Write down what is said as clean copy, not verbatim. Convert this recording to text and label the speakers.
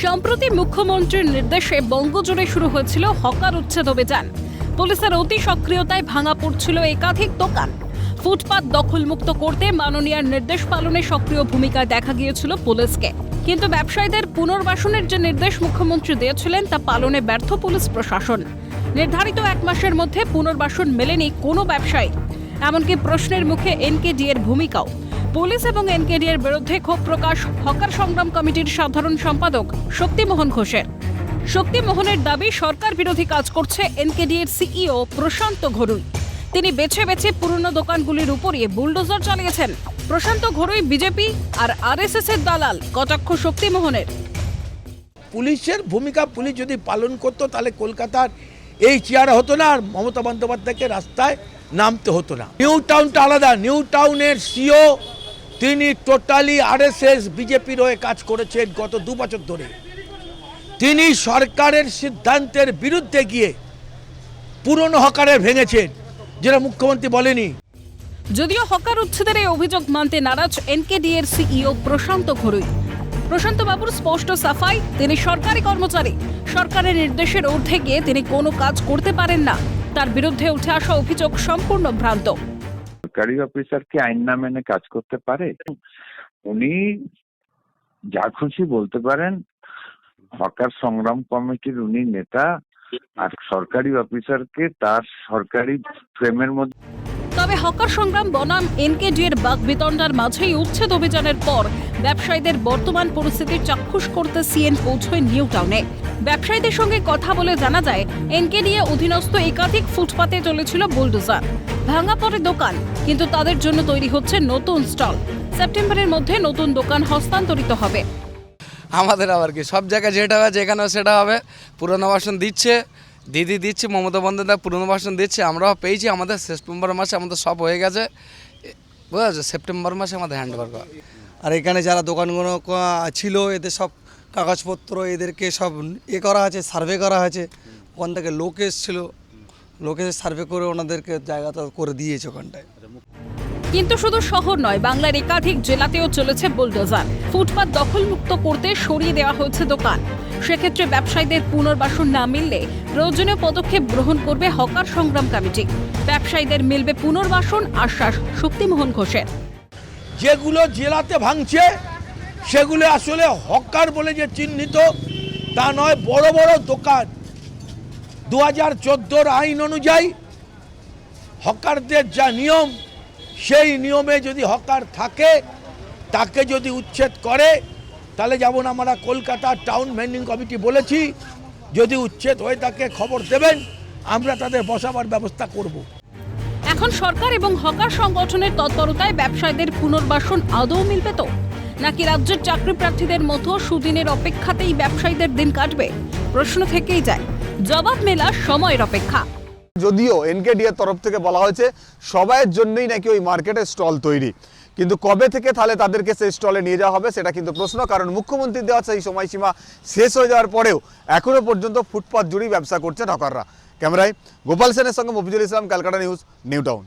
Speaker 1: সম্প্রতি মুখ্যমন্ত্রীর নির্দেশে বঙ্গজুড়ে শুরু হয়েছিল হকার উচ্ছেদ অভিযান। পুলিশের অতি সক্রিয়তায় ভাঙা পড়ছিল একাধিক দোকান। ফুটপাত দখলমুক্ত করতে মাননীয়ার নির্দেশ পালনে সক্রিয় ভূমিকায় দেখা গিয়েছিল পুলিশকে। কিন্তু ব্যবসায়ীদের পুনর্বাসনের যে নির্দেশ মুখ্যমন্ত্রী দিয়েছিলেন তা পালনে ব্যর্থ পুলিশ প্রশাসন। নির্ধারিত 1 মাসের মধ্যে পুনর্বাসন মেলেনি কোনো ব্যবসায়ী। এমনকি প্রশ্নের মুখে এনকেডি এর ভূমিকাও। পুলিশ এবং এনকেডি এর বিরুদ্ধে ক্ষোভ প্রকাশ হকার সংগ্রাম কমিটির সাধারণ সম্পাদক শক্তিমোহন ঘোষের। শক্তিমোহনের দাবি, সরকার বিরোধী কাজ করছে এনকেডি এর সিইও প্রশান্ত ঘরুই। তিনি বেছে বেছে পুরনো দোকানগুলির উপরে বুলডোজার চালিয়েছেন। প্রশান্ত ঘরুই বিজেপি আর আরএসএস এর দালাল, কটাক্ষ শক্তিমোহনের।
Speaker 2: পুলিশের ভূমিকা পুলিশ যদি পালন করতো তাহলে কলকাতার এই চেয়ার হতো না, আর মমতা বন্দ্যোপাধ্যায়কে রাস্তায় নামতে হতো না। নিউ টাউনটা আলাদা। নিউ টাউনের সিও তিনি টোটালি আরএসএস বিজেপির হয়ে কাজ করেছেন গত 2 বছর ধরে। তিনি সরকারের সিদ্ধান্তের বিরুদ্ধে গিয়ে পুরনো হকারের ভেঙেছেন, যেটা মুখ্যমন্ত্রী বলেনি।
Speaker 1: যদিও হকার উচ্ছেদের এই অভিযোগ মানতে নারাজ এনকেডি এর সিইও প্রশান্ত ঘরুই। প্রশান্ত বাবুর স্পষ্ট সাফাই, তিনি সরকারি কর্মচারী। সরকারের নির্দেশের ঊর্ধ্বে গিয়ে তিনি কোনো কাজ করতে পারেন না। তার বিরুদ্ধে উঠে আসা অভিযোগ সম্পূর্ণ ভ্রান্ত।
Speaker 3: সরকারি অফিসার কি আইন না মেনে কাজ করতে পারে? উনি যা খুশি বলতে পারেন। হকার সংগ্রাম কমিটির উনি নেতা, আর সরকারি অফিসারকে তার সরকারি ফ্রেমের মধ্যে।
Speaker 1: তবে হকার সংগ্রাম বনাম এনকেডি এর বাকবিতণ্ডার মাঝেই উচ্ছেদ অভিযানের পর ব্যবসায়ীদের বর্তমান পরিস্থিতির চাক্ষুষ করতে সিএন পৌঁছয় নিউ টাউনে। ব্যবসায়ীদের সঙ্গে কথা বলে জানা যায়, এনকেডি অধীনস্থ একাধিক ফুটপাতে চলেছিল বুলডোজার। ভাঙা পড়ে দোকান, কিন্তু তাদের জন্য তৈরি হচ্ছে নতুন স্টল। সেপ্টেম্বরের মধ্যে নতুন দোকান হস্তান্তরিত হবে।
Speaker 4: আমাদের আবার কি, সব জায়গায় যেটা হবে যেখানেও সেটা হবে। পুরনো বাসন দিচ্ছে, দিদি দিচ্ছে, মমতা বন্দ্যোপাধ্যায় পুরনো বাসন দিচ্ছে, আমরাও পেয়েছি। আমাদের সেপ্টেম্বর মাসে আমাদের সব হয়ে গেছে, বুঝা যাচ্ছে। সেপ্টেম্বর মাসে আমাদের হ্যান্ড ওভার করা।
Speaker 5: আর এখানে যারা দোকানগুলো ছিল, এদের সব কাগজপত্র এদেরকে সব করা আছে, সার্ভে করা হয়েছে। ওখান থেকে লোক এসেছিল, লোকে সার্ভে করে ওনাদেরকে জায়গাটা করে দিয়েছে ওখানটায়।
Speaker 1: কিন্তু শুধু শহর নয়, বাংলার একাধিক জেলাতেও চলেছে বুলডোজার। ফুটপাত দখলমুক্ত করতে সরিয়ে দেওয়া হয়েছে দোকান। সেক্ষেত্রে ব্যবসায়ীদের পুনর্বাসন না মিললে প্রয়োজনীয় পদক্ষেপ গ্রহণ করবে হকার সংগ্রাম কমিটি। ব্যবসায়ীদের মিলবে পুনর্বাসন, আশ্বাস শক্তিমোহন ঘোষের।
Speaker 2: যেগুলো জেলাতে ভাঙছে সেগুলো আসলে হকার বলে যে চিহ্নিত তা নয়, বড় বড় দোকান। 2014 আইন অনুযায়ী হকারদের যা নিয়ম, সেই নিয়মে যদি হকার থাকে তাকে যদি উচ্ছেদ করে, তাহলে যেমন আমরা কলকাতা টাউন ভেন্ডিং কমিটি বলেছি, যদি উচ্ছেদ হয়ে থাকে খবর দেবেন, আমরা তাদের বসাবার ব্যবস্থা করব।
Speaker 1: এখন সরকার এবং হকার সংগঠনের তৎপরতায় ব্যবসায়ীদের পুনর্বাসন আদৌ মিলবে তো, নাকি রাজ্যের চাকরি প্রার্থীদের মতো সুদিনের অপেক্ষাতেই ব্যবসায়ীদের দিন কাটবে? প্রশ্ন থেকেই যায়, জবাব মেলা সময়ের অপেক্ষা।
Speaker 6: যদিও এনকেডি এর তরফ থেকে বলা হয়েছে সবাইয়ের জন্যই নাকি ওই মার্কেটে স্টল তৈরি, কিন্তু কবে থেকে তাহলে তাদেরকে সেই স্টলে নিয়ে যাওয়া হবে সেটা কিন্তু প্রশ্ন। কারণ মুখ্যমন্ত্রীর দেওয়া সেই সময়সীমা শেষ হয়ে যাওয়ার পরেও এখনো পর্যন্ত ফুটপাত জুড়েই ব্যবসা করছে হকাররা। ক্যামেরায় গোপাল সেনের সঙ্গে মফিজুল ইসলাম, ক্যালকাটা নিউজ, নিউ টাউন।